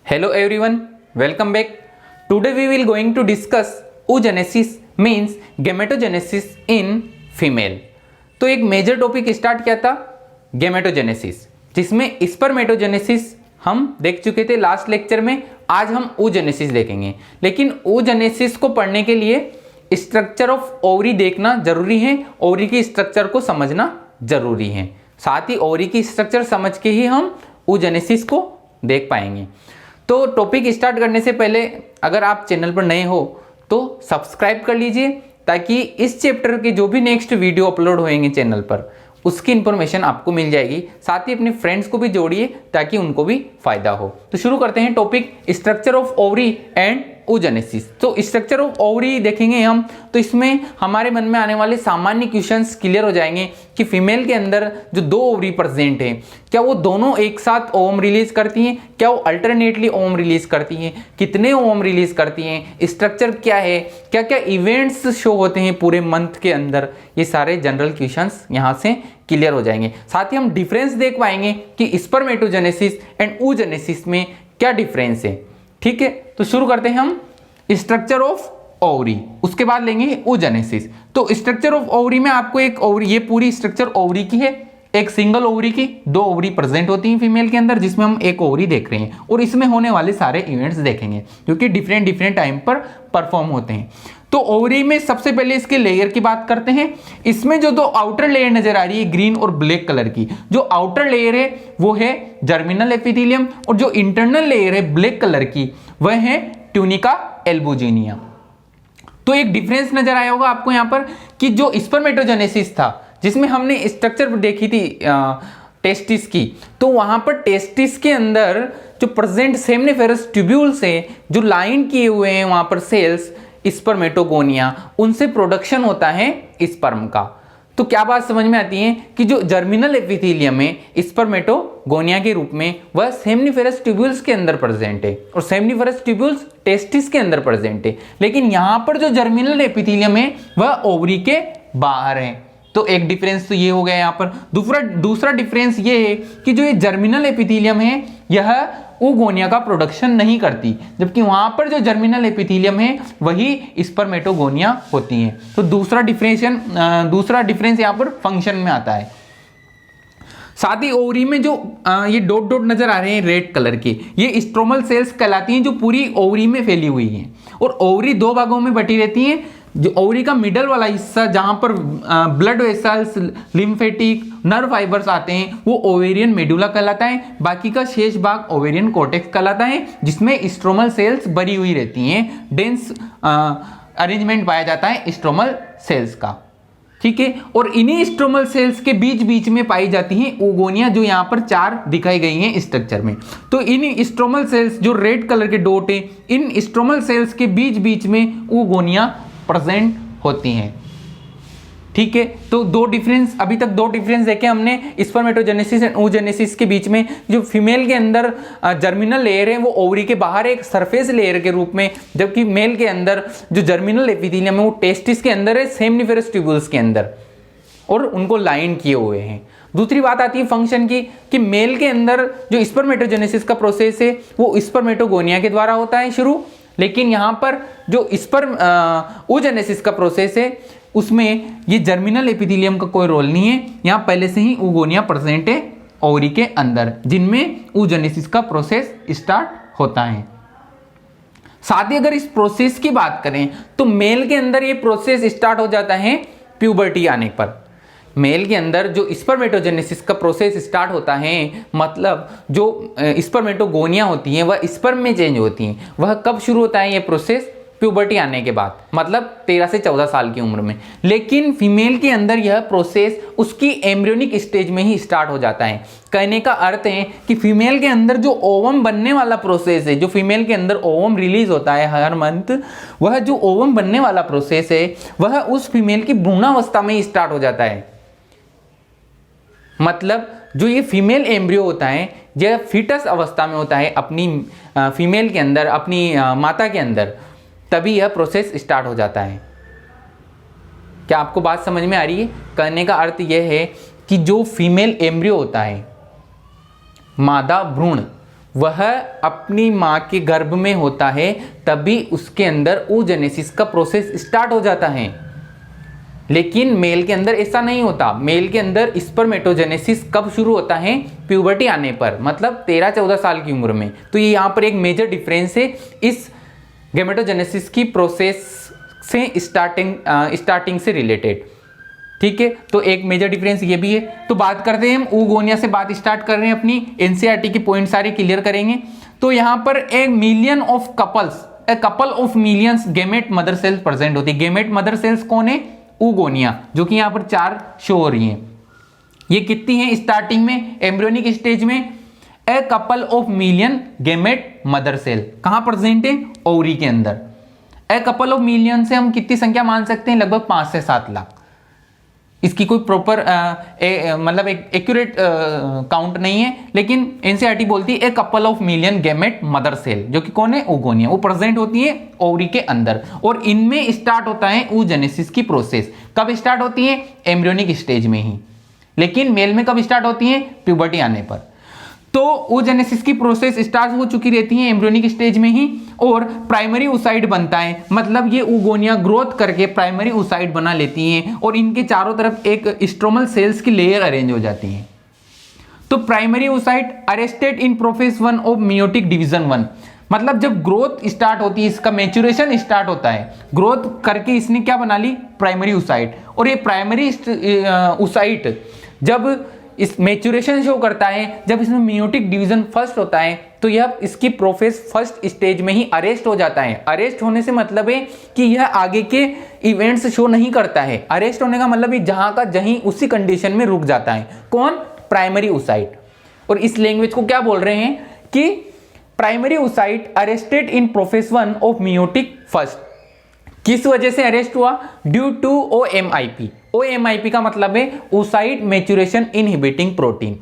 Hello everyone, welcome back. Today we will going to discuss oogenesis means gametogenesis in female. तो एक major topic start किया था gametogenesis, जिसमें spermatogenesis हम देख चुके थे लास्ट लेक्चर में। आज हम oogenesis देखेंगे, लेकिन oogenesis को पढ़ने के लिए स्ट्रक्चर ऑफ ओवरी देखना जरूरी है, ओवरी की स्ट्रक्चर को समझना जरूरी है। साथ ही ओवरी की स्ट्रक्चर समझ के ही हम oogenesis को देख पाएंगे। तो टॉपिक स्टार्ट करने से पहले अगर आप चैनल पर नए हो तो सब्सक्राइब कर लीजिए, ताकि इस चैप्टर के जो भी नेक्स्ट वीडियो अपलोड होंगे चैनल पर उसकी इंफॉर्मेशन आपको मिल जाएगी। साथ ही अपने फ्रेंड्स को भी जोड़िए ताकि उनको भी फायदा हो। तो शुरू करते हैं topic structure of ovary and oogenesis। तो स्ट्रक्चर ऑफ ओवरी देखेंगे हम, तो इसमें हमारे मन में आने वाले सामान्य क्वेश्चंस क्लियर हो जाएंगे कि फीमेल के अंदर जो दो ओवरी प्रेजेंट हैं, क्या वो दोनों एक साथ ओवम रिलीज करती हैं, क्या वो अल्टरनेटली ओवम रिलीज करती हैं, कितने ओवम रिलीज करती हैं, स्ट्रक्चर क्या है, क्या क्या इवेंट्स शो होते हैं पूरे मंथ के अंदर, ये सारे जनरल क्वेश्चंस यहाँ से क्लियर हो जाएंगे। साथ ही हम डिफरेंस देख पाएंगे कि स्पर्मेटोजेनेसिस एंड oogenesis में क्या डिफरेंस है। ठीक है, तो शुरू करते हैं हम स्ट्रक्चर ऑफ ओवरी, उसके बाद लेंगे oogenesis। तो स्ट्रक्चर ऑफ ओवरी में आपको एक ओवरी, ये पूरी स्ट्रक्चर ओवरी की है, एक सिंगल ओवरी की दो ओवरी प्रेजेंट होती हैं फीमेल के अंदर, जिसमें हम एक ओवरी देख रहे हैं और इसमें होने वाले सारे इवेंट्स देखेंगे क्योंकि डिफरेंट टाइम पर परफॉर्म होते हैं। तो ओवरी में सबसे पहले इसके लेयर की बात करते हैं। इसमें जो दो आउटर लेयर नजर आ रही है ग्रीन और ब्लैक कलर की, जो आउटर लेयर है वो है जर्मिनल एपिथेलियम और जो इंटरनल लेयर है ब्लैक कलर की वह है ट्यूनिका एल्बुजिनिया। तो एक डिफरेंस नजर आया होगा आपको यहाँ पर कि जो स्पर्मेटोजेनेसिस था जिसमें हमने स्ट्रक्चर देखी थी टेस्टिस की, तो वहां पर टेस्टिस के अंदर जो प्रेजेंट सेमनिफेरस ट्यूब्यूल्स हैं, जो लाइन किए हुए हैं वहां पर सेल्स स्पर्मेटोगोनिया, उनसे प्रोडक्शन होता है स्पर्म का। तो क्या बात समझ में आती है कि जो जर्मिनल एपिथेलियम है स्पर्मेटोगोनिया के रूप में वह सेमनिफेरस ट्यूब्यूल्स के अंदर प्रेजेंट है और सेमनिफेरस ट्यूब्यूल्स टेस्टिस के अंदर प्रेजेंट है, लेकिन यहां पर जो जर्मिनल एपिथेलियम है वह ओवरी के बाहर है। तो एक डिफरेंस तो ये हो गया यहाँ पर। दूसरा डिफरेंस ये है कि जो ये जर्मिनल एपिथेलियम है यह oogonia का प्रोडक्शन नहीं करती, जबकि वहां पर जो जर्मिनल एपिथेलियम है वही स्पर्मेटोगोनिया होती है। तो दूसरा डिफरेंस यहाँ पर फंक्शन में आता है। साथ ही ओवरी में जो ये डॉट डॉट नजर आ रहे हैं रेड कलर के, ये स्ट्रोमल सेल्स कहलाती हैं जो पूरी ओवरी में फैली हुई हैं। और ओवरी दो भागों में बटी रहती हैं। जो ओवरी का मिडल वाला हिस्सा जहां पर blood vessels, lymphatic, nerve fibres आते हैं वो ओवेरियन मेडुला कहलाता है। बाकी का शेष भाग ओवेरियन कॉर्टेक्स कहलाता है, जिसमें स्ट्रोमल सेल्स भरी हुई रहती हैं। डेंस अरेंजमेंट पाया जाता है स्ट्रोमल सेल्स का। ठीक है, और इन्हीं स्ट्रोमल सेल्स के बीच बीच में पाई जाती हैं oogonia, जो यहाँ पर चार दिखाई गई हैं स्ट्रक्चर में। तो इन स्ट्रोमल सेल्स जो रेड कलर के डॉट है, इन स्ट्रोमल सेल्स के बीच बीच में oogonia प्रेजेंट होती हैं। ठीक है, तो अभी तक दो डिफरेंस देखे हमने स्पर्मेटोजेनेसिस एंड oogenesis के बीच में। जो फीमेल के अंदर जर्मिनल लेयर है वो ओवरी के बाहर एक सरफेस लेयर के रूप में, जबकि मेल के अंदर जो जर्मिनल एपिथेलियम है वो टेस्टिस के अंदर है, सेमनिफेरस ट्यूब्यूल्स के अंदर, और उनको लाइन किए हुए हैं। दूसरी बात आती है फंक्शन की कि मेल के अंदर जो स्पर्मेटोजेनेसिस का प्रोसेस है वो स्पर्मेटोगोनिया के द्वारा होता है शुरू, लेकिन यहां पर जो oogenesis का प्रोसेस है उसमें ये जर्मिनल एपिथेलियम का कोई रोल नहीं है। यहां पहले से ही oogonia प्रेजेंट है ओवरी के अंदर, जिनमें oogenesis का प्रोसेस स्टार्ट होता है। साथ ही अगर इस प्रोसेस की बात करें तो मेल के अंदर ये प्रोसेस स्टार्ट हो जाता है प्यूबर्टी आने पर। मेल के अंदर जो स्पर्मेटोजेनेसिस का प्रोसेस स्टार्ट होता है, मतलब जो स्पर्मेटोगोनिया होती हैं वह स्पर्म में चेंज होती हैं, वह कब शुरू होता है ये प्रोसेस? प्यूबर्टी आने के बाद, मतलब 13 से 14 साल की उम्र में। लेकिन फीमेल के अंदर यह प्रोसेस उसकी एम्ब्रियोनिक स्टेज में ही स्टार्ट हो जाता है। कहने का अर्थ है कि फीमेल के अंदर जो ओवम बनने वाला प्रोसेस है, जो फीमेल के अंदर ओवम रिलीज होता है हर मंथ, वह जो ओवम बनने वाला प्रोसेस है वह उस फीमेल की भ्रूणावस्था में ही स्टार्ट हो जाता है। मतलब जो ये फीमेल एम्ब्रियो होता है यह फीटस अवस्था में होता है अपनी फीमेल के अंदर, अपनी माता के अंदर, तभी यह प्रोसेस स्टार्ट हो जाता है। क्या आपको बात समझ में आ रही है? कहने का अर्थ यह है कि जो फीमेल एम्ब्रियो होता है, मादा भ्रूण, वह अपनी माँ के गर्भ में होता है तभी उसके अंदर oogenesis का प्रोसेस स्टार्ट हो जाता है। लेकिन मेल के अंदर ऐसा नहीं होता। मेल के अंदर स्पर्मेटोजेनेसिस कब शुरू होता है? प्यूबर्टी आने पर, मतलब 13-14 साल की उम्र में। तो ये यहाँ पर एक मेजर डिफरेंस है इस गैमेटोजेनेसिस की प्रोसेस से स्टार्टिंग से रिलेटेड। ठीक है, तो एक मेजर डिफरेंस ये भी है। तो बात करते हैं हम oogonia से बात स्टार्ट कर रहे हैं अपनी। एनसीईआरटी के पॉइंट सारे क्लियर करेंगे। तो यहाँ पर एक million of couples, A couple of millions gamete mother cells present होती है। गैमेट मदर सेल्स कौन है? oogonia, जो कि यहाँ पर 4 शो हो रही हैं। ये कितनी है स्टार्टिंग में, एम्ब्रियोनिक स्टेज में? A couple of million gamete mother cell कहाँ प्रेजेंट है? ओवरी के अंदर। ए कपल ऑफ मिलियन से हम कितनी संख्या मान सकते हैं? लगभग 5 से 7 लाख। इसकी कोई प्रॉपर मतलब एक एक्यूरेट काउंट नहीं है, लेकिन एनसीईआरटी बोलती है a couple of million gamete mother cell, जो कि कौन है? oogonia, वो प्रेजेंट होती है ओवरी के अंदर। और इनमें स्टार्ट होता है oogenesis की प्रोसेस। कब स्टार्ट होती है? एम्ब्रियोनिक स्टेज में ही। लेकिन मेल में कब स्टार्ट होती है? प्यूबर्टी आने पर। तो oogenesis की प्रोसेस स्टार्ट हो चुकी रहती है एम्ब्रियोनिक स्टेज में ही, और प्राइमरी oocyte बनता है। मतलब ये oogonia ग्रोथ करके प्राइमरी oocyte बना लेती हैं और इनके चारों तरफ एक स्ट्रोमल सेल्स की लेयर अरेंज हो जाती है। तो primary oocyte arrested in prophase 1 of meiotic division 1, मतलब जब ग्रोथ स्टार्ट होती है, इसका मैच्योरेशन स्टार्ट होता है, ग्रोथ करके इसने क्या बना ली? Primary oocyte। और ये प्राइमरी oocyte जब इस मैच्योरेशन शो करता है, जब इसमें मेयोटिक डिवीजन फर्स्ट होता है, तो यह इसकी प्रोफेस फर्स्ट स्टेज में ही अरेस्ट हो जाता है। अरेस्ट होने से मतलब है कि यह आगे के इवेंट्स शो नहीं करता है। अरेस्ट होने का मतलब है जहां का जहीं उसी कंडीशन में रुक जाता है। कौन? Primary oocyte। और इस लैंग्वेज को क्या बोल रहे हैं कि primary oocyte arrested in prophase 1 of meiotic first. किस वजह से अरेस्ट हुआ? Due to OMIP। OMIP का मतलब है oocyte maturation inhibiting protein.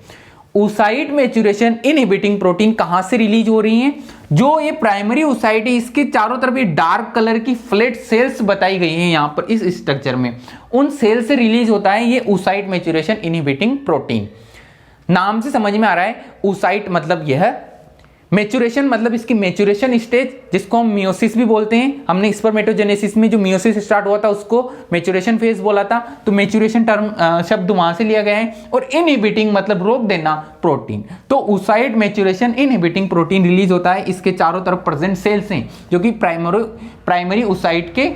oocyte maturation inhibiting protein कहां से रिलीज हो रही है? जो ये प्राइमरी oocyte है, इसके चारों तरफ ये डार्क कलर की फ्लैट सेल्स बताई गई हैं यहां पर इस स्ट्रक्चर में, उन सेल से रिलीज होता है ये oocyte मैच्योरेशन इनहिबिटिंग प्रोटीन। नाम से समझ में आ रहा है, oocyte मतलब यह, मैच्योरेशन मतलब इसकी मैच्योरेशन स्टेज, जिसको हम मियोसिस भी बोलते हैं। हमने स्पर्मेटोजेनेसिस में जो मियोसिस स्टार्ट हुआ था उसको मैच्योरेशन फेज बोला था, तो मैच्योरेशन टर्म शब्द वहां से लिया गया है। और इनहिबिटिंग मतलब रोक देना प्रोटीन। तो oocyte maturation inhibiting protein release होता है, इसके चारों तरफ प्रेजेंट सेल्स हैं जो कि प्राइमरी oocyte के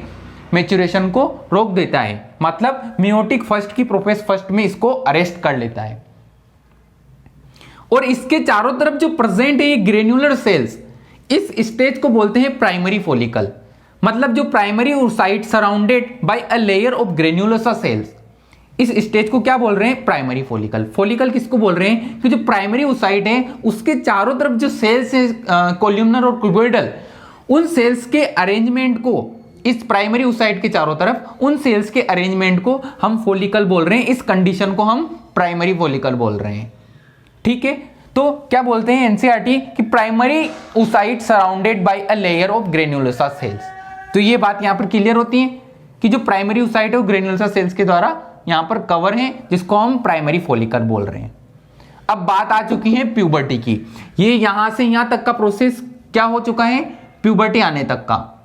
मैच्योरेशन को रोक देता है। मतलब मेयोटिक फर्स्ट की प्रोफेस फर्स्ट में इसको अरेस्ट कर लेता है। और इसके चारों तरफ जो प्रेजेंट है ये ग्रेन्युलर सेल्स, इस स्टेज को बोलते हैं प्राइमरी फॉलिकल। मतलब जो primary oocyte surrounded by a layer of granulosa cells, इस स्टेज को क्या बोल रहे हैं? Primary follicle. फॉलिकल किसको बोल रहे हैं? कि जो प्राइमरी oocyte है उसके चारों तरफ जो सेल्स है कोल्यूमनर और क्यूबोइडल, उन सेल्स के अरेंजमेंट को, इस प्राइमरी oocyte के चारों तरफ उन सेल्स के अरेंजमेंट को हम फॉलिकल बोल रहे हैं। इस कंडीशन को हम प्राइमरी फॉलिकल बोल रहे हैं। ठीक है, तो क्या बोलते हैं एनसीईआरटी कि primary oocyte surrounded by a layer of granulosa cells. तो ये बात यहां पर क्लियर होती है कि जो प्राइमरी oocyte है वो ग्रेन्युलोसा सेल्स के द्वारा यहां पर कवर है, जिसको हम प्राइमरी फॉलिकल बोल रहे हैं। अब बात आ चुकी है प्यूबर्टी की। ये यहां से यहां तक का प्रोसेस क्या हो चुका है? प्यूबर्टी आने तक का।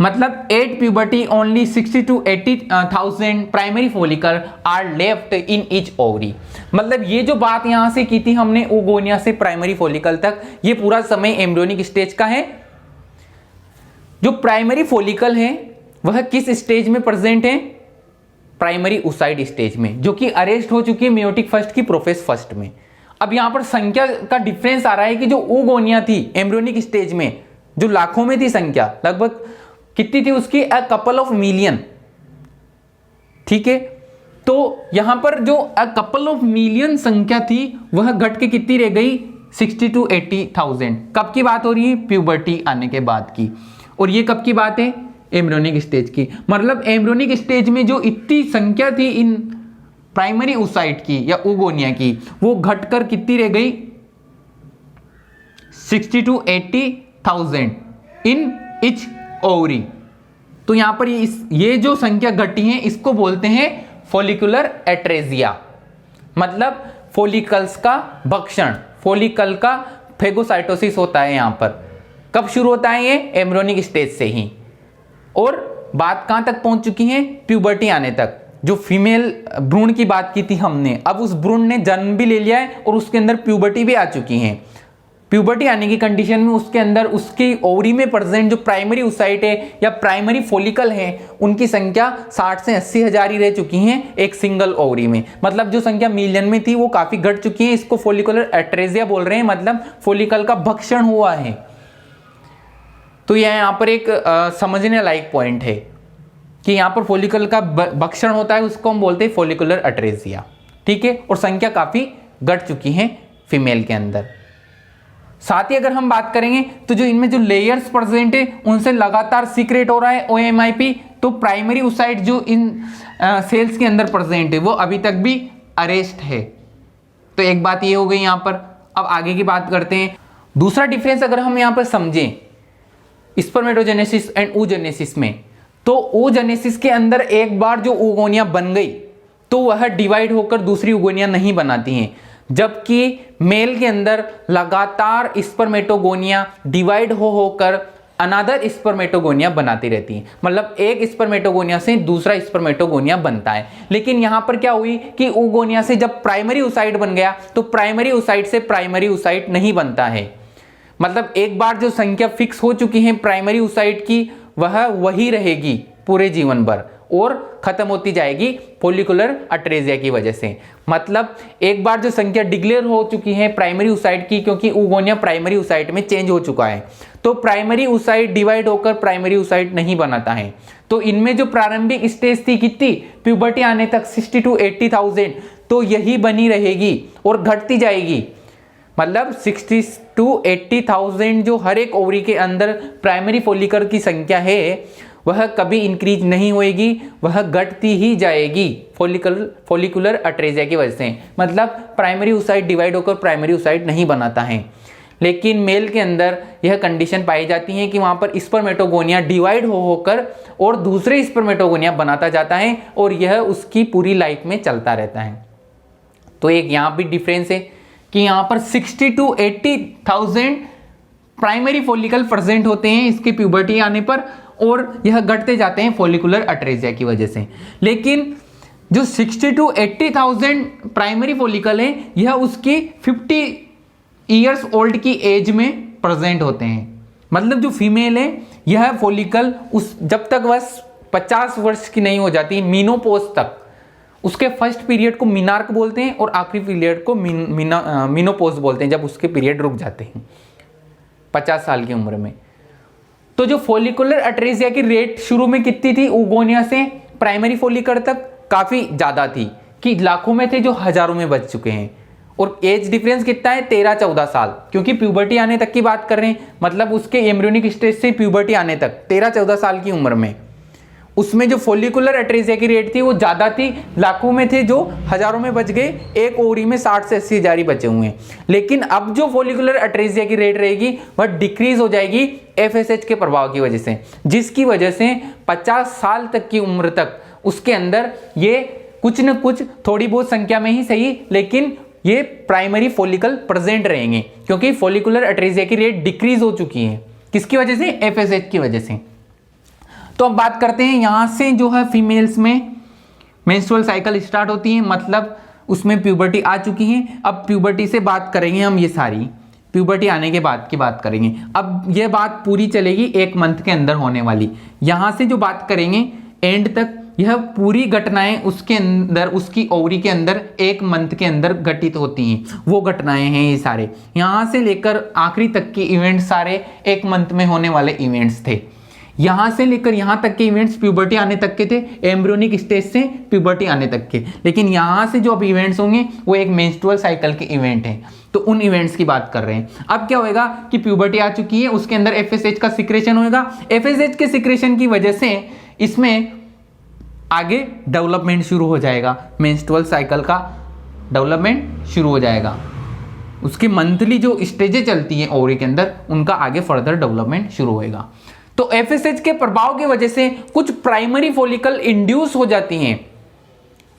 मतलब at puberty only 60 to 80,000 primary follicle are left in each ovary. मतलब ये जो बात यहां से की थी हमने oogonia से प्राइमरी फॉलिकल तक, ये पूरा समय एम्ब्रियोनिक स्टेज का है। जो प्राइमरी फॉलिकल है वह किस स्टेज में प्रेजेंट है? प्राइमरी oocyte स्टेज में, जो कि अरेस्ट हो चुकी है मेयोटिक फर्स्ट की प्रोफेस फर्स्ट में। अब यहां पर संख्या का डिफरेंस आ रहा है कि जो oogonia थी एम्ब्रियोनिक स्टेज में, जो लाखों में थी संख्या, लगभग कितनी थी उसकी? A couple of million. ठीक है, तो यहां पर जो अ कपल ऑफ मिलियन संख्या थी वह घट के कितनी रह गई? 60 to 80,000। कब की बात हो रही है? प्यूबर्टी आने के बाद की। और ये कब की बात है? एम्ब्रियोनिक स्टेज की। मतलब एम्ब्रियोनिक स्टेज में जो इतनी संख्या थी इन प्राइमरी oocyte की या oogonia की, वो घटकर कितनी रह गई? 60 to 80,000 इन इच ओवरी। तो यहां पर ये जो संख्या घटी है इसको बोलते हैं फॉलिकुलर एट्रेजिया। मतलब फॉलिकल्स का भक्षण, फॉलिकल का फेगोसाइटोसिस होता है यहाँ पर। कब शुरू होता है ये? एम्ब्रियोनिक स्टेज से ही। और बात कहाँ तक पहुंच चुकी है? प्यूबर्टी आने तक। जो फीमेल भ्रूण की बात की थी हमने, अब उस भ्रूण ने जन्म भी ले लिया है और उसके अंदर प्यूबर्टी भी आ चुकी है। प्यूबर्टी आने की कंडीशन में उसके अंदर उसकी ओवरी में प्रेजेंट जो प्राइमरी ओसाइट है या प्राइमरी फॉलिकल है, उनकी संख्या 60 से 80 हजार ही रह चुकी हैं एक सिंगल ओवरी में। मतलब जो संख्या मिलियन में थी वो काफी घट चुकी है। इसको फॉलिकुलर एट्रेजिया बोल रहे हैं, मतलब फॉलिकल का भक्षण हुआ है। तो यह यहाँ पर एक समझने लायक पॉइंट है कि यहाँ पर फॉलिकल का भक्षण होता है, उसको हम बोलते हैं फॉलिकुलर एट्रेजिया। ठीक है, और संख्या काफी घट चुकी है फीमेल के अंदर। साथ ही अगर हम बात करेंगे तो जो इनमें जो लेयर्स प्रेजेंट है उनसे लगातार सीक्रेट हो रहा है OMIP। तो प्राइमरी ओसाइट जो इन सेल्स के अंदर प्रेजेंट है वो अभी तक भी अरेस्ट है। तो एक बात ये हो गई यहाँ पर। अब आगे की बात करते हैं। दूसरा डिफरेंस अगर हम यहाँ पर समझें स्पर्मेटोजेनेसिस एंड oogenesis में, तो oogenesis के अंदर एक बार जो oogonia बन गई तो वह डिवाइड होकर दूसरी oogonia नहीं बनाती हैं, जबकि मेल के अंदर लगातार स्पर्मेटोगोनिया डिवाइड होकर अनदर स्पर्मेटोगोनिया बनाती रहती है। मतलब एक स्पर्मेटोगोनिया से दूसरा स्पर्मेटोगोनिया बनता है। लेकिन यहां पर क्या हुई कि oogonia से जब प्राइमरी ओसाइट बन गया तो प्राइमरी ओसाइट से प्राइमरी ओसाइट नहीं बनता है। मतलब एक बार जो संख्या फिक्स हो चुकी है प्राइमरी ओसाइट की, वह वही रहेगी पूरे जीवन भर और खत्म होती जाएगी फॉलिकुलर एट्रेजिया की वजह से। मतलब एक बार जो संख्या डिक्लेयर हो चुकी है प्राइमरी ओसाइट की, क्योंकि oogonia प्राइमरी ओसाइट में चेंज हो चुका है, तो प्राइमरी ओसाइट डिवाइड होकर प्राइमरी ओसाइट नहीं बनाता है। तो इनमें जो प्रारंभिक स्टेज थी कितनी, प्यूबर्टी आने तक 60 to 80,000, तो यही बनी रहेगी और घटती जाएगी। मतलब 60 to 80,000 जो हर एक ओवरी के अंदर प्राइमरी फॉलिकल की संख्या है वह कभी इंक्रीज नहीं होएगी, वह घटती ही जाएगी फॉलिकुलर एट्रेजिया की वजह से। मतलब प्राइमरी ओसाइट डिवाइड होकर प्राइमरी ओसाइट नहीं बनाता है। लेकिन मेल के अंदर यह कंडीशन पाई जाती है कि वहां पर स्पर्मेटोगोनिया डिवाइड होकर और दूसरे स्पर्मेटोगोनिया बनाता जाता है और यह उसकी पूरी लाइफ में चलता रहता है। तो एक यहाँ भी डिफरेंस है कि यहाँ पर 60 to 80,000 प्राइमरी फॉलिकल प्रेजेंट होते हैं इसके प्यूबर्टी आने पर, और यह घटते जाते हैं फॉलिकुलर एट्रेजिया की वजह से। लेकिन जो 60 to 80,000 प्राइमरी फॉलिकल है यह उसकी 50 इयर्स ओल्ड की एज में प्रेजेंट होते हैं। मतलब जो फीमेल है यह फॉलिकल उस जब तक वह 50 वर्ष की नहीं हो जाती मीनोपोज तक, उसके फर्स्ट पीरियड को मिनार्क बोलते हैं और आखिरी पीरियड को मीनोपोज बोलते हैं, जब उसके पीरियड रुक जाते हैं 50 साल की उम्र में। तो जो फॉलिकुलर एट्रेजिया की रेट शुरू में कितनी थी oogonia से प्राइमरी फॉलिकल तक, काफी ज्यादा थी कि लाखों में थे जो हजारों में बच चुके हैं। और एज डिफरेंस कितना है, 13-14 साल, क्योंकि प्यूबर्टी आने तक की बात कर रहे हैं। मतलब उसके एम्ब्रियोनिक स्टेज से प्यूबर्टी आने तक 13-14 साल की उम्र में, उसमें जो फॉलिकुलर एट्रेजिया की रेट थी वो ज्यादा थी, लाखों में थे जो हजारों में बच गए, एक ओवरी में 60 से 80 हजार ही बचे हुए हैं। लेकिन अब जो फॉलिकुलर एट्रेजिया की रेट रहेगी वह डिक्रीज हो जाएगी FSH के प्रभाव की वजह से, जिसकी वजह से 50 साल तक की उम्र तक उसके अंदर ये कुछ न कुछ थोड़ी बहुत संख्या में ही सही, लेकिन ये प्राइमरी फॉलिकल प्रेजेंट रहेंगे, क्योंकि फॉलिकुलर एट्रेजिया की रेट डिक्रीज हो चुकी है। किसकी वजह से? FSH की वजह से। तो अब बात करते हैं यहां से जो है फीमेल्स में मेंस्ट्रुअल साइकिल स्टार्ट होती है, मतलब उसमें प्यूबर्टी आ चुकी है। अब प्यूबर्टी से बात करेंगे हम, ये सारी प्यूबर्टी आने के बाद की बात करेंगे। अब ये बात पूरी चलेगी 1 मंथ के अंदर होने वाली। यहां से जो बात करेंगे एंड तक, यह पूरी घटनाएं उसके अंदर, उसकी ओवरी के अंदर 1 मंथ के अंदर घटित होती हैं। वो घटनाएं हैं ये सारे, यहां से लेकर आखिरी तक के इवेंट सारे 1 मंथ में होने वाले इवेंट्स थे। यहां से लेकर यहां तक के इवेंट्स प्यूबर्टी आने तक के थे, एम्ब्रियोनिक स्टेज से प्यूबर्टी आने तक के। लेकिन यहां से जो अब इवेंट्स होंगे वो एक मेंस्ट्रुअल साइकिल के इवेंट हैं, तो उन इवेंट्स की बात कर रहे हैं। अब क्या होएगा कि प्यूबर्टी आ चुकी है, उसके अंदर FSH का सिक्रेशन होएगा। FSH के सिक्रेशन की वजह से इसमें आगे डेवलपमेंट शुरू हो जाएगा, मेंस्ट्रुअल साइकिल का डेवलपमेंट शुरू हो जाएगा। उसकी मंथली जो स्टेजेस चलती हैं ओवरी के अंदर, उनका आगे फर्दर डेवलपमेंट शुरू होएगा। तो FSH के प्रभाव की वजह से कुछ प्राइमरी फॉलिकल इंड्यूस हो जाती हैं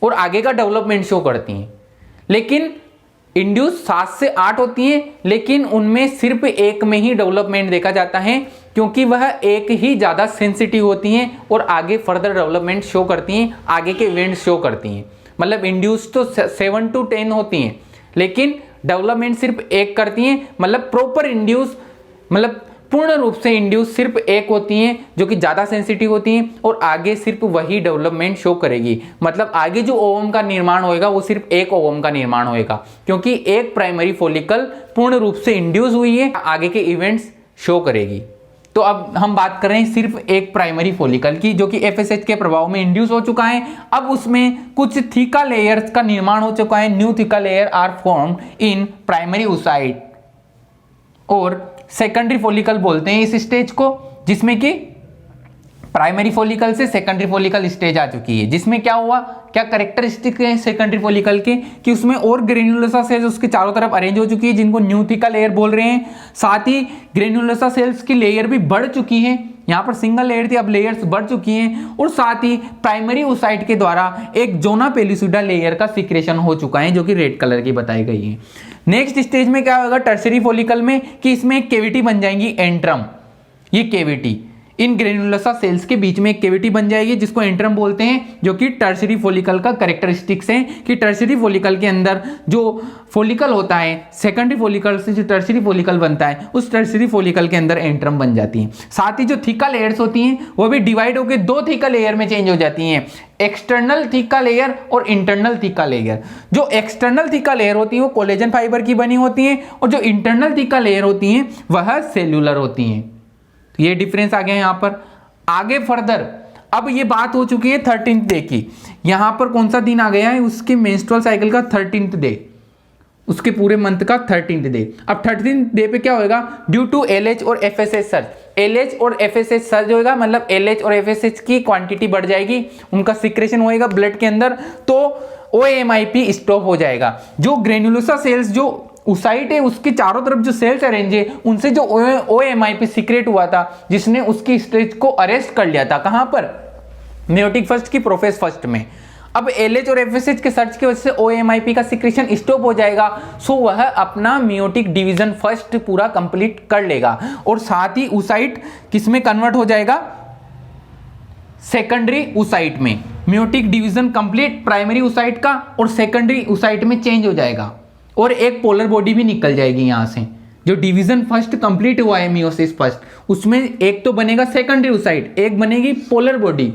और आगे का डेवलपमेंट शो करती हैं। लेकिन इंड्यूस 7 से 8 होती हैं, लेकिन उनमें सिर्फ एक में ही डेवलपमेंट देखा जाता है, क्योंकि वह एक ही ज़्यादा सेंसिटिव होती हैं और आगे फर्दर डेवलपमेंट शो करती हैं, आगे के इवेंट शो करती हैं। मतलब इंड्यूस तो 7 to 10 होती हैं, लेकिन डेवलपमेंट सिर्फ एक करती हैं। मतलब प्रॉपर इंड्यूस, मतलब पूर्ण रूप से इंड्यूस सिर्फ एक होती हैं, जो कि ज़्यादा सेंसिटिव होती हैं और आगे सिर्फ वही डेवलपमेंट शो करेगी। मतलब आगे जो ओवम का निर्माण होएगा वो सिर्फ एक ओवम का निर्माण होएगा, क्योंकि एक प्राइमरी फॉलिकल पूर्ण रूप से इंड्यूस हुई है, आगे के इवेंट्स शो करेगी। तो अब हम बात कर रहे हैं सिर्फ एक प्राइमरी फॉलिकल की, जो कि एफएसएच के प्रभाव में इंड्यूस हो चुका है। अब उसमें कुछ थीका लेयर्स का निर्माण हो चुका है। New theca layer are formed in primary oocyte और सेकेंडरी फॉलिकल बोलते हैं इस स्टेज को, जिसमें कि प्राइमरी फॉलिकल से सेकेंडरी फॉलिकल स्टेज आ चुकी है। जिसमें क्या हुआ, क्या कैरेक्टरिस्टिक है सेकेंडरी फॉलिकल के, कि उसमें और ग्रेन्युलोसा सेल्स उसके चारों तरफ अरेंज हो चुकी है, जिनको न्यू थीका लेयर बोल रहे हैं। साथ ही ग्रेन्युलोसा सेल्स की लेयर भी बढ़ चुकी है। यहाँ पर सिंगल लेयर थी, अब लेयर्स बढ़ चुकी हैं। और साथ ही प्राइमरी oocyte के द्वारा एक जोना पेलिसुडा लेयर का सिक्रेशन हो चुका है, जो कि रेड कलर की बताई गई है। नेक्स्ट स्टेज में क्या होगा टर्सरी फॉलिकल में, कि इसमें एक कैविटी बन जाएंगी एंट्रम। ये कैविटी इन ग्रेन्युलोसा सेल्स के बीच में एक कैविटी बन जाएगी, जिसको एंट्रम बोलते हैं, जो कि टर्सरी फॉलिकल का कैरेक्टरिस्टिक्स है। कि टर्सरी फॉलिकल के अंदर जो फॉलिकल होता है, सेकेंडरी फॉलिकल से जो टर्सरी फॉलिकल बनता है, उस टर्सरी फॉलिकल के अंदर एंट्रम बन जाती है। साथ ही जो थीका लेयर्स होती हैं वो भी डिवाइड होकर 2 थीका लेयर में चेंज हो जाती हैं, एक्सटर्नल थीका लेयर और इंटरनल थीका लेयर। जो एक्सटर्नल थीका लेयर होती है वो कोलेजन फाइबर की बनी होती है, और जो इंटरनल थीका लेयर होती हैं वह सेल्यूलर होती हैं। तो ये डिफरेंस आ गया यहाँ पर। आगे फर्दर अब ये बात हो चुकी है 13th डे की। यहाँ पर कौन सा दिन आ गया है, उसके मेंस्ट्रुअल साइकिल का 13th डे, उसके पूरे मंथ का 13th डे। अब 13th डे पे क्या होगा, ड्यू टू एलएच और एफएसएच सर्ज। एलएच और एफएसएच सर्ज होगा, मतलब एलएच और एफएसएच की क्वांटिटी बढ़ जाएगी, उनका सिक्रेशन होएगा ब्लड के अंदर, तो ओएमआईपी स्टॉप हो जाएगा। जो ग्रेन्युलोसा सेल्स जो oocyte है उसके चारों तरफ जो सेल्स अरेंज है, उनसे जो ओएमआईपी सीक्रेट हुआ था, जिसने उसकी स्टेज को अरेस्ट कर लिया था, कहां पर, मेयोटिक फर्स्ट की प्रोफेज फर्स्ट में। अब एलएच और एफएसएच के सर्च की वजह से ओएमआईपी का सिक्रेशन स्टॉप हो जाएगा, सो वह अपना मियोटिक डिवीजन फर्स्ट पूरा कंप्लीट कर लेगा। और साथ ही oocyte किसमें कन्वर्ट हो जाएगा, सेकेंडरी oocyte में। Meiotic division complete primary oocyte का और सेकेंडरी oocyte में चेंज हो जाएगा, और एक पोलर बॉडी भी निकल जाएगी यहां से। जो डिवीजन फर्स्ट कंप्लीट हुआ है मियोसिस फर्स्ट, उसमें एक तो बनेगा सेकेंडरी oocyte, एक बनेगी पोलर बॉडी।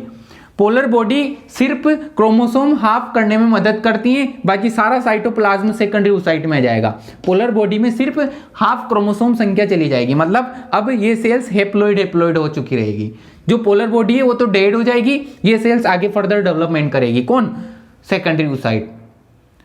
पोलर बॉडी सिर्फ क्रोमोसोम हाफ करने में मदद करती है, बाकी सारा साइटोप्लाज्म सेकेंडरी oocyte में आ जाएगा। पोलर बॉडी में सिर्फ हाफ क्रोमोसोम संख्या चली जाएगी, मतलब अब ये सेल्स हेप्लोइड हो चुकी रहेगी। जो पोलर बॉडी है वो तो डेड हो जाएगी, ये सेल्स आगे फर्दर डेवलपमेंट करेगी, कौन, सेकेंडरी oocyte।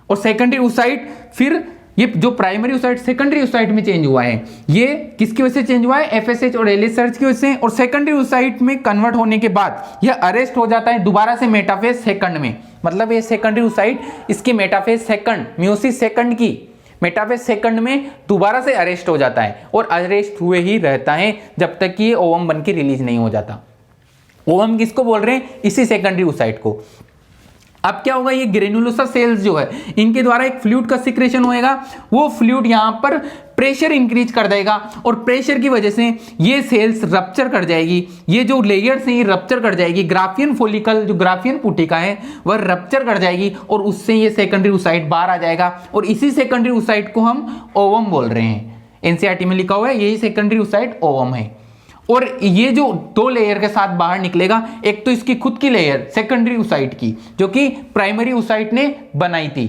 और सेकेंडरी oocyte फिर ये जो प्राइमरी oocyte सेकेंडरी oocyte में चेंज हुआ है, ये किसकी वजह से चेंज हुआ है, एफएसएच और एलएच सर्च की वजह से। और सेकेंडरी oocyte में कन्वर्ट होने के बाद यह अरेस्ट हो जाता है दोबारा से मेटाफेज सेकंड में। मतलब ये सेकेंडरी oocyte इसकी मेटाफेज सेकंड, मियोसिस सेकंड की मेटाफेज सेकंड में दोबारा से अरेस्ट हो जाता है, और अरेस्ट हुए ही रहता है जब तक कि ये ओवम बन के रिलीज नहीं हो जाता। ओवम किसको बोल रहे हैं, इसी सेकेंडरी oocyte को। अब क्या होगा, ये ग्रेन्युलोसा सेल्स जो है इनके द्वारा एक फ्लूइड का सिक्रेशन होएगा, वो फ्लूइड यहाँ पर प्रेशर इंक्रीज कर देगा, और प्रेशर की वजह से ये सेल्स रप्चर कर जाएगी। ये जो लेयर्स हैं ये रप्चर कर जाएगी, ग्राफियन फॉलिकल जो ग्राफियन पुटिका है वह रप्चर कर जाएगी, और उससे ये सेकेंडरी oocyte बाहर आ जाएगा। और इसी सेकेंडरी oocyte को हम ओवम बोल रहे हैं, एनसीईआरटी में लिखा हुआ है यही सेकेंडरी oocyte ओवम है। और ये जो 2 लेयर के साथ बाहर निकलेगा, एक तो इसकी खुद की लेयर सेकेंडरी oocyte की, जो कि प्राइमरी oocyte ने बनाई थी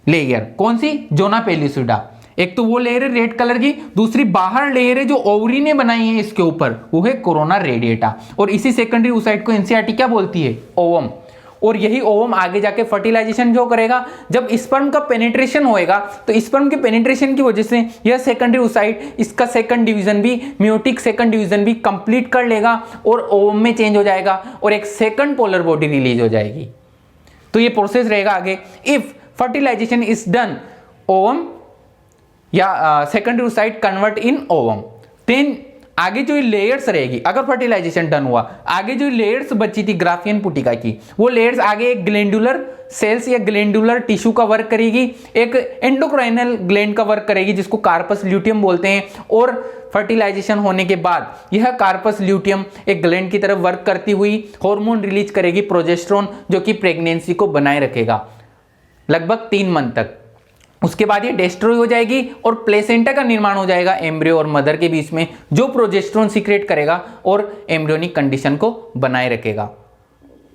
लेयर, कौन सी, जोना पेलिसुडा। एक तो वो लेयर है रेड कलर की, दूसरी बाहर लेयर है जो ओवरी ने बनाई है इसके ऊपर, वो है कोरोना रेडिएटा। और इसी सेकेंडरी oocyte को एनसीईआरटी क्या बोलती है, ओवम। और यही ओवम आगे जाके फर्टिलाइजेशन जो करेगा, जब स्पर्म का पेनिट्रेशन होएगा तो स्पर्म के पेनिट्रेशन की वजह से यह सेकेंडरी oocyte इसका सेकंड डिवीजन भी, मियोटिक सेकंड डिवीजन भी कंप्लीट कर लेगा, और ओवम में चेंज हो जाएगा, और एक सेकंड पोलर बॉडी रिलीज हो जाएगी। तो ये प्रोसेस रहेगा आगे। If fertilization is done, ovum या secondary oocyte convert in ovum, then आगे जो लेयर्स रहेगी, अगर फर्टिलाइजेशन डन हुआ, आगे जो लेयर्स बची थी ग्राफियन पुटिका की, वो लेयर्स आगे एक ग्लैंडुलर सेल्स या ग्लैंडुलर टिश्यू का वर्क करेगी, एक एंडोक्राइनल ग्लैंड का वर्क करेगी जिसको कार्पस ल्यूटियम बोलते हैं, और फर्टिलाइजेशन होने के बाद यह कार्पस ल्यूटियम एक ग्लैंड की तरफ वर्क करती हुई हार्मोन रिलीज करेगी प्रोजेस्टेरोन, जो कि प्रेगनेंसी को बनाए रखेगा लगभग 3 मंथ तक। उसके बाद ये डिस्ट्रॉय हो जाएगी और प्लेसेंटा का निर्माण हो जाएगा एम्ब्रियो और मदर के बीच में, जो प्रोजेस्टेरोन सीक्रेट करेगा और एम्ब्रियोनिक कंडीशन को बनाए रखेगा।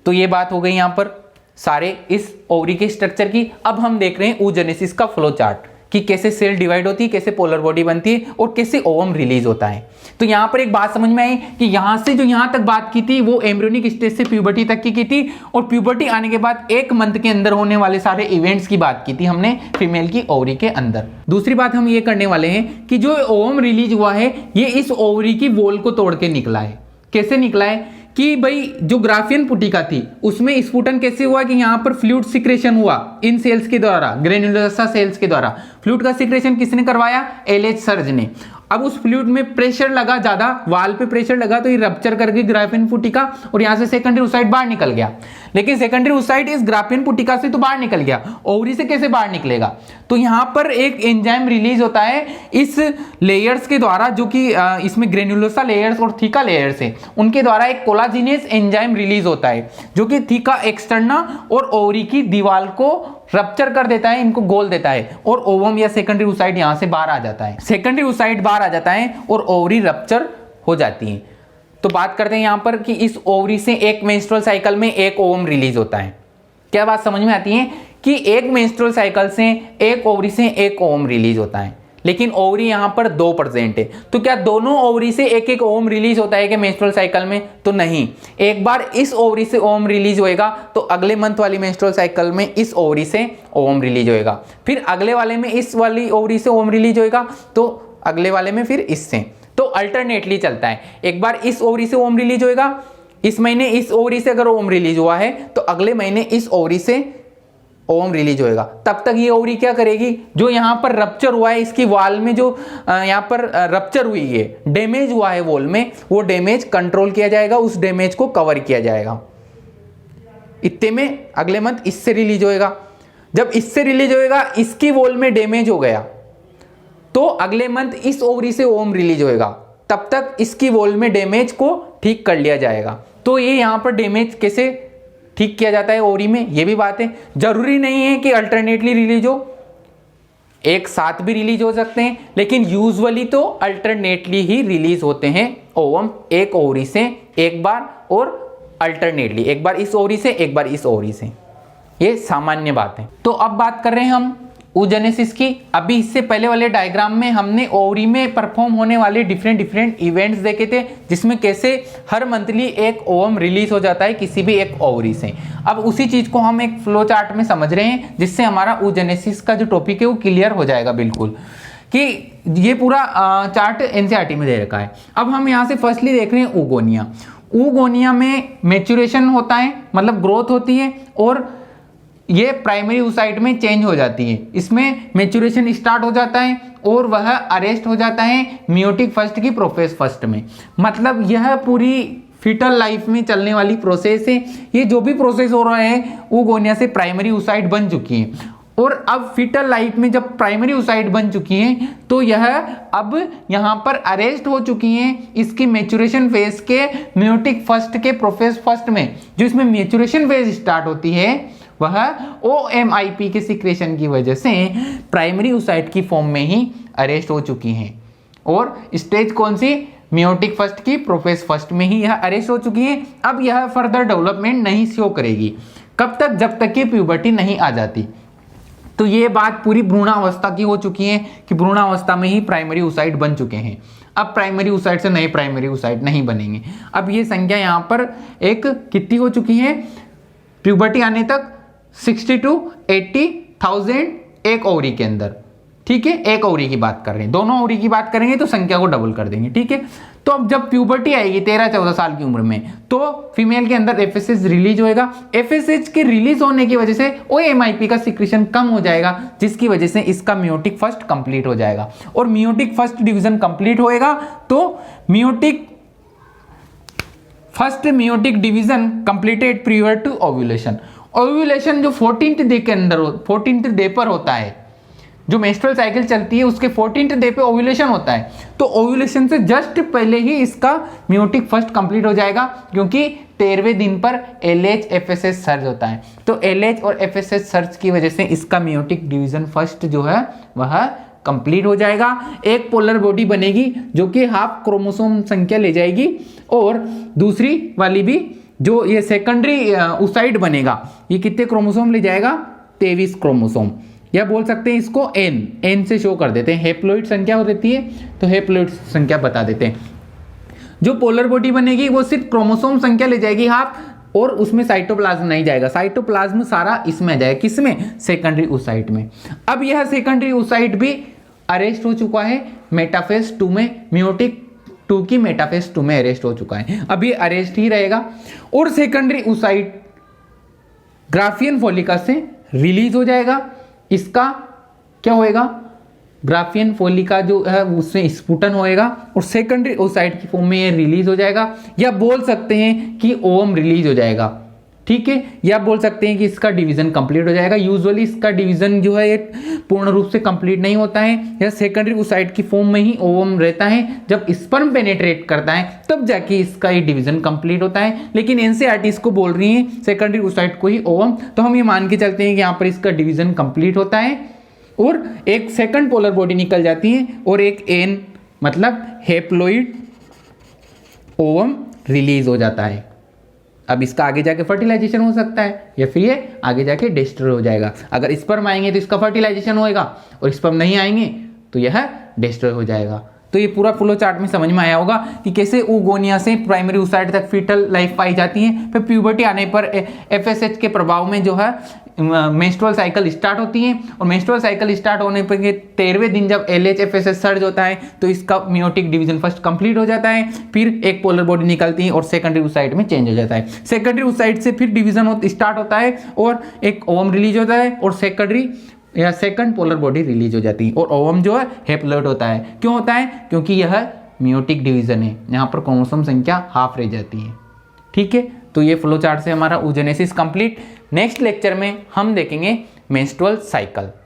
तो ये बात हो गई यहां पर सारे इस ओवरी के स्ट्रक्चर की। अब हम देख रहे हैं oogenesis का फ्लो चार्ट कि कैसे सेल डिवाइड होती है, कैसे पोलर बॉडी बनती है और कैसे ओवम रिलीज होता है। तो यहां पर एक बात समझ में आई कि यहां से जो यहां तक बात की थी वो एम्ब्रियोनिक स्टेज से प्यूबर्टी तक की थी, और प्यूबर्टी आने के बाद 1 मंथ के अंदर होने वाले सारे इवेंट्स की बात की थी हमने फीमेल की ओवरी के अंदर। दूसरी बात हम ये करने वाले हैं कि जो ओवम रिलीज हुआ है ये इस ओवरी की वॉल को तोड़ के निकला है। कैसे निकला है कि भाई जो ग्राफियन पुटिका थी उसमें स्फुटन कैसे हुआ कि यहाँ पर फ्लूइड सिक्रेशन हुआ इन सेल्स के द्वारा, ग्रेन्युलोसा सेल्स के द्वारा। फ्लूइड का सिक्रेशन किसने करवाया? एलएच सर्ज ने। अब उस फ्लूइड में प्रेशर लगा, ज्यादा वाल पे प्रेशर लगा तो ये रप्चर कर गई ग्राफियन पुटिका और यहाँ से सेकेंडरी oocyte बाहर निकल गया। लेकिन सेकेंडरी oocyte इस ग्राफियन पुटिका से तो बाहर निकल गया, ओवरी से कैसे बाहर निकलेगा? तो यहाँ पर एक एंजाइम रिलीज होता है इस लेयर्स के द्वारा, जो कि इसमें ग्रेन्युलोसा लेयर्स और थीका लेयर्स है, उनके द्वारा एक कोलाजिनेस एंजाइम रिलीज होता है जो कि थीका एक्सटर्ना और ओवरी की दीवार को रप्चर कर देता है, इनको गोल देता है और ओवम या सेकेंडरी oocyte यहां से बाहर आ जाता है। सेकेंडरी oocyte बाहर आ जाता है और ओवरी रप्चर हो जाती है। तो बात करते हैं यहां पर कि इस ओवरी से एक मेंस्ट्रुअल साइकिल में एक ओवम रिलीज होता है। क्या बात समझ में आती है कि एक मेंस्ट्रुअल साइकिल से एक ओवरी से एक ओवम रिलीज होता है, लेकिन ओवरी यहां पर 2 प्रेजेंट है। तो क्या दोनों ओवरी से एक एक ओवम रिलीज होता है कि मेंस्ट्रुअल साइकिल में? तो नहीं। एक बार इस ओवरी से ओवम रिलीज होएगा तो अगले मंथ वाली मेंस्ट्रुअल साइकिल में इस ओवरी से ओवम रिलीज होएगा, फिर अगले वाले में इस वाली ओवरी से ओवम रिलीज होएगा, तो अगले वाले में फिर इससे। तो अल्टरनेटली चलता है। एक बार इस ओवरी से ओवम रिलीज होएगा, इस महीने इस ओवरी से अगर ओवम रिलीज हुआ है तो अगले महीने इस ओवरी से ओवम रिलीज होएगा। तब तक ये ओवरी क्या करेगी? जो यहाँ पर रप्चर हुआ है इसकी वॉल में, जो यहाँ पर रप्चर हुई है, डैमेज हुआ है वॉल में, वो डैमेज कंट्रोल किया जाएगा, उस डैमेज को कवर किया जाएगा। इतने में अगले मंथ इससे रिलीज होएगा। जब इससे रिलीज होएगा, इसकी वॉल में डैमेज हो गया तो अगले मंथ इस ओवरी से ओवम रिलीज होएगा, तब तक इसकी वॉल में डैमेज को ठीक कर लिया जाएगा। तो ये यहाँ पर डैमेज कैसे ठीक किया जाता है ओवरी में, ये भी बात है। जरूरी नहीं है कि अल्टरनेटली रिलीज हो, एक साथ भी रिलीज हो सकते हैं, लेकिन यूजुअली तो अल्टरनेटली ही रिलीज होते हैं ओवम, एक ओवरी से एक बार और अल्टरनेटली एक बार इस ओवरी से एक बार इस ओवरी से। ये सामान्य बात है। तो अब बात कर रहे हैं हम oogenesis की। अभी इससे पहले वाले डायग्राम में हमने ओवरी में परफॉर्म होने वाले डिफरेंट इवेंट्स देखे थे, जिसमें कैसे हर मंथली एक ओवम रिलीज हो जाता है किसी भी एक ओवरी से। अब उसी चीज को हम एक फ्लो चार्ट में समझ रहे हैं, जिससे हमारा oogenesis का जो टॉपिक है वो क्लियर हो जाएगा बिल्कुल, कि ये पूरा चार्ट एनसीईआरटी में दे रखा है। अब हम यहाँ से फर्स्टली देख रहे हैं oogonia। oogonia में मैच्योरेशन होता है, मतलब ग्रोथ होती है, और ये प्राइमरी oocyte में चेंज हो जाती है। इसमें मैच्योरेशन स्टार्ट हो जाता है और वह अरेस्ट हो जाता है मियोटिक फर्स्ट की प्रोफेस फर्स्ट में। मतलब यह पूरी फीटल लाइफ में चलने वाली प्रोसेस है। ये जो भी प्रोसेस हो रहा है oogonia से प्राइमरी oocyte बन चुकी है, और अब फीटल लाइफ में जब प्राइमरी oocyte बन चुकी हैं तो यह अब यहाँ पर अरेस्ट हो चुकी हैं इसकी मैच्योरेशन फेज के मियोटिक फर्स्ट के प्रोफेस फर्स्ट में। जो इसमें मैच्योरेशन फेज स्टार्ट होती है वह OMIP के सिक्रेशन की वजह से प्राइमरी oocyte की फॉर्म में ही अरेस्ट हो चुकी हैं, और स्टेज कौन सी? मियोटिक फर्स्ट की प्रोफेस फर्स्ट में ही यह अरेस्ट हो चुकी है। अब यह फर्दर डेवलपमेंट नहीं शो करेगी। कब तक? जब तक कि प्यूबर्टी नहीं आ जाती। तो ये बात पूरी भ्रूणावस्था की हो चुकी है कि भ्रूणावस्था में ही प्राइमरी oocyte बन चुके हैं। अब प्राइमरी oocyte से नए प्राइमरी oocyte नहीं बनेंगे। अब ये संख्या यहाँ पर एक कितनी हो चुकी है? प्यूबर्टी आने तक 60 to 80,000 एक ओवरी के अंदर। ठीक है, एक ओवरी की बात कर रहे हैं, दोनों ओवरी की बात करेंगे तो संख्या को डबल कर देंगे। ठीक है, तो अब जब प्यूबर्टी आएगी 13-14 साल की उम्र में, तो फीमेल के अंदर एफएसएच रिलीज होएगा। एफएसएच के रिलीज होने की वजह से ओएमआईपी का सिक्रेशन कम हो जाएगा, जिसकी वजह से इसका मियोटिक फर्स्ट कंप्लीट हो जाएगा। और मियोटिक फर्स्ट डिवीजन कंप्लीट होएगा तो first meiotic division completed prior to ovulation. Ovulation जो 14th डे के अंदर 14th डे पर होता है, जो मेंस्ट्रुअल साइकिल चलती है उसके 14th डे पे ओव्यूलेशन होता है, तो ओव्यूलेशन से जस्ट पहले ही इसका मियोटिक फर्स्ट कंप्लीट हो जाएगा, क्योंकि 13वें दिन पर एलएच एफएसएच सर्ज होता है। तो एलएच और एफएसएच सर्ज की वजह से इसका मियोटिक डिवीजन फर्स्ट जो है वह कंप्लीट हो जाएगा। एक पोलर बॉडी बनेगी जो कि हाफ क्रोमोसोम संख्या ले जाएगी, और दूसरी वाली भी जो ये सेकेंडरी ओसाइड बनेगा, ये कितने क्रोमोसोम ले जाएगा? 23 क्रोमोसोम, या बोल सकते हैं इसको एन से शो कर देते हैं। हेप्लोइड संख्या हो रहती है तो हेप्लोइड संख्या बता देते हैं। जो पोलर बॉडी बनेगी वो सिर्फ क्रोमोसोम संख्या ले जाएगी हाफ, और उसमें साइटोप्लाज्म नहीं जाएगा। साइटोप्लाज्म सारा इसमें जाएगा, किसमें? सेकेंडरी ओसाइट में। अब यह सेकेंडरी ओसाइट भी अरेस्ट हो चुका है मेटाफेज 2 में, मियोटिक 2 की मेटाफेज 2 में अरेस्ट हो चुका है, अभी अरेस्ट ही रहेगा। और सेकेंडरी ओसाइट ग्राफियन फोलिका से रिलीज हो जाएगा। इसका क्या होएगा? ग्राफियन फोलिका जो है उसमें स्पुटन होएगा, और सेकेंडरी ओसाइट की फॉर्म में ये रिलीज हो जाएगा, या बोल सकते हैं कि ओवम रिलीज हो जाएगा। ठीक है, या बोल सकते हैं कि इसका डिवीजन कंप्लीट हो जाएगा। यूजुअली इसका डिवीजन जो है पूर्ण रूप से कंप्लीट नहीं होता है, या सेकेंडरी ओसाइट की फॉर्म में ही ओवम रहता है। जब स्पर्म पेनेट्रेट करता है तब जाके इसका ये डिवीजन कंप्लीट होता है। लेकिन एनसीईआरटी इसको बोल रही है सेकेंडरी ओसाइट को ही ओवम, तो हम ये मान के चलते हैं कि यहाँ पर इसका डिवीजन कंप्लीट होता है, और एक सेकंड पोलर बॉडी निकल जाती है, और एक एन मतलब हेप्लोइड ओवम रिलीज हो जाता है। अब इसका आगे जाके फर्टिलाइजेशन हो सकता है, या फिर ये आगे जाके डिस्ट्रॉय हो जाएगा। अगर स्पर्म आएंगे तो इसका फर्टिलाइजेशन होएगा, और स्पर्म नहीं आएंगे तो यह डिस्ट्रॉय हो जाएगा। तो ये पूरा फ्लो चार्ट में समझ में आया होगा कि कैसे oogonia से प्राइमरी oocyte तक फीटल लाइफ पाई जाती है। फिर प्यूबर्टी आने पर एफएसएच के प्रभाव में जो है मेंस्ट्रुअल साइकिल स्टार्ट होती है, और मेंस्ट्रुअल साइकिल स्टार्ट होने पर 13वें दिन जब एलएच एफएसएच सर्ज होता है तो इसका मियोटिक डिवीजन फर्स्ट कंप्लीट हो जाता है। फिर एक पोलर बॉडी निकलती है और सेकेंडरी oocyte में चेंज हो जाता है। सेकेंडरी oocyte से फिर डिवीजन स्टार्ट होता है, और एक ओवम रिलीज होता है, और सेकेंडरी या सेकंड पोलर बॉडी रिलीज हो जाती है, और ओवम जो है हेप्लोइड होता है। क्यों होता है? क्योंकि यह मियोटिक डिवीजन है, यहाँ पर क्रोमोसोम संख्या हाफ रह जाती है। ठीक है, तो ये फ्लो चार्ट से हमारा oogenesis कंप्लीट। नेक्स्ट लेक्चर में हम देखेंगे मेंस्ट्रुअल साइकिल।